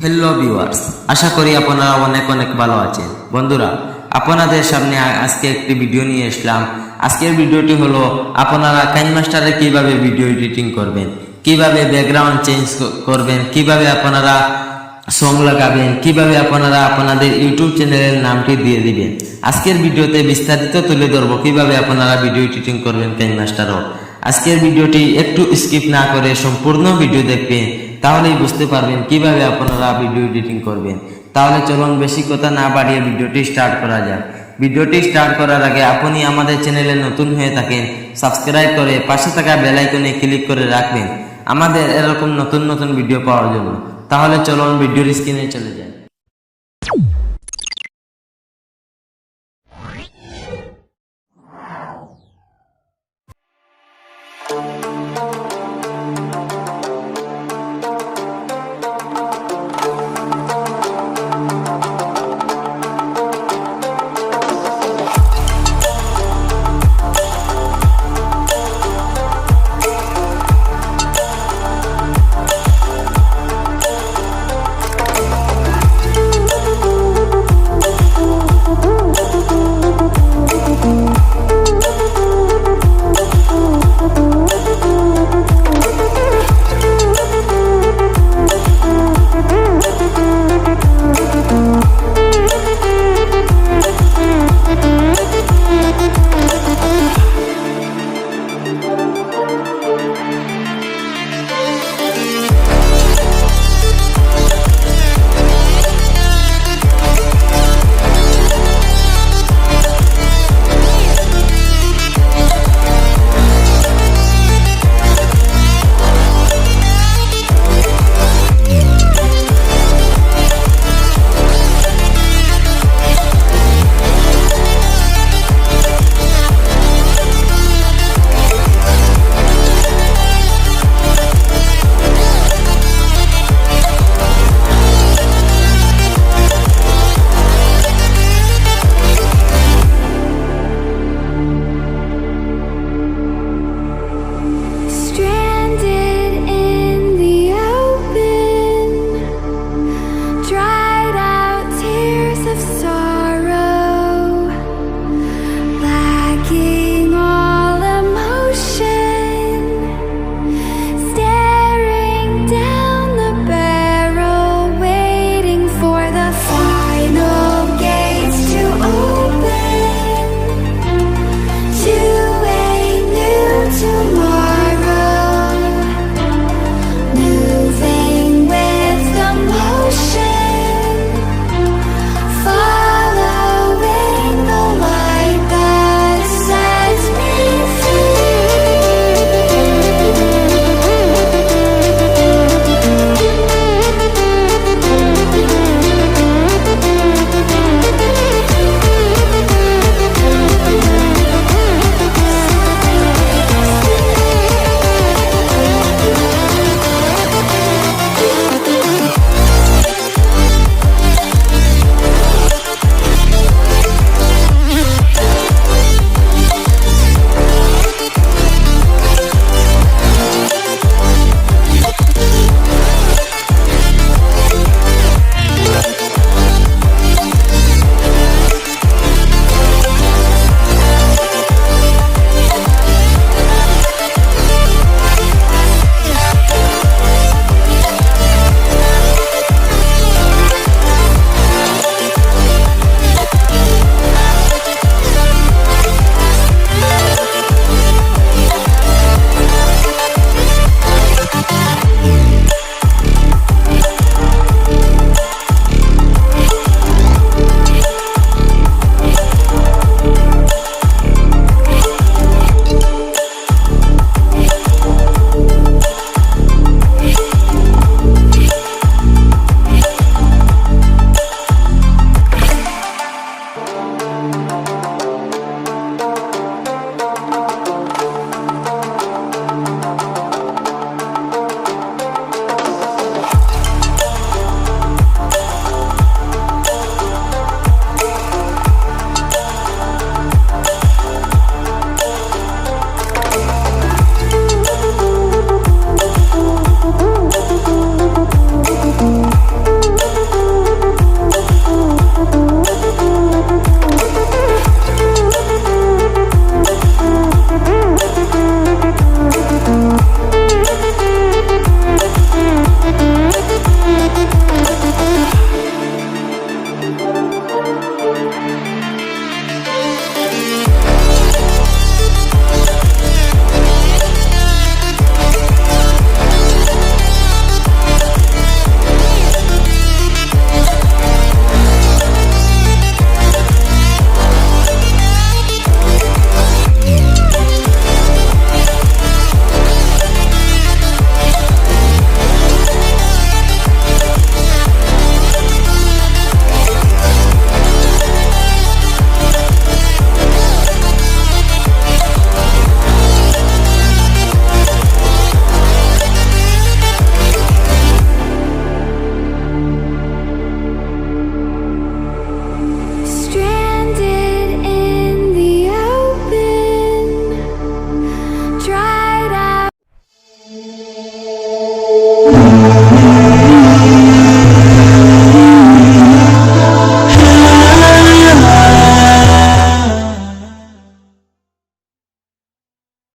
Hello viewers, আশা করি আপনারা অনেক অনেক ভালো আছেন। বন্ধুরা, আপনাদের সামনে আজকে একটি ভিডিও নিয়ে আসলাম। আজকের ভিডিওটি হলো আপনারা কাইনমাস্টারে কিভাবে ভিডিও এডিটিং করবেন, কিভাবে ব্যাকগ্রাউন্ড চেঞ্জ করবেন, কিভাবে আপনারা সং লাগাবেন, কিভাবে আপনারা আপনাদের ইউটিউব চ্যানেলের নামটি দিয়ে দিবেন। আজকের ভিডিওতে বিস্তারিত তুলে ধরবো কিভাবে আপনারা ভিডিও এডিটিং করবেন কাইনমাস্টারও। আজকের ভিডিওটি একটু স্কিপ না করে সম্পূর্ণ ভিডিও দেখবেন, তাহলেই বুঝতে পারবেন কিভাবে আপনারা ভিডিও এডিটিং করবেন। তাহলে চলুন বেশি কথা না বাড়িয়ে ভিডিওটি স্টার্ট করা যাক। ভিডিওটি স্টার্ট করার আগে আপনি আমাদের চ্যানেলে নতুন হয়ে থাকেন, সাবস্ক্রাইব করে পাশে থাকা বেল আইকনে ক্লিক করে রাখবেন আমাদের এরকম নতুন নতুন ভিডিও পাওয়ার জন্য। তাহলে চলুন ভিডিওর স্ক্রিনে চলে যাই।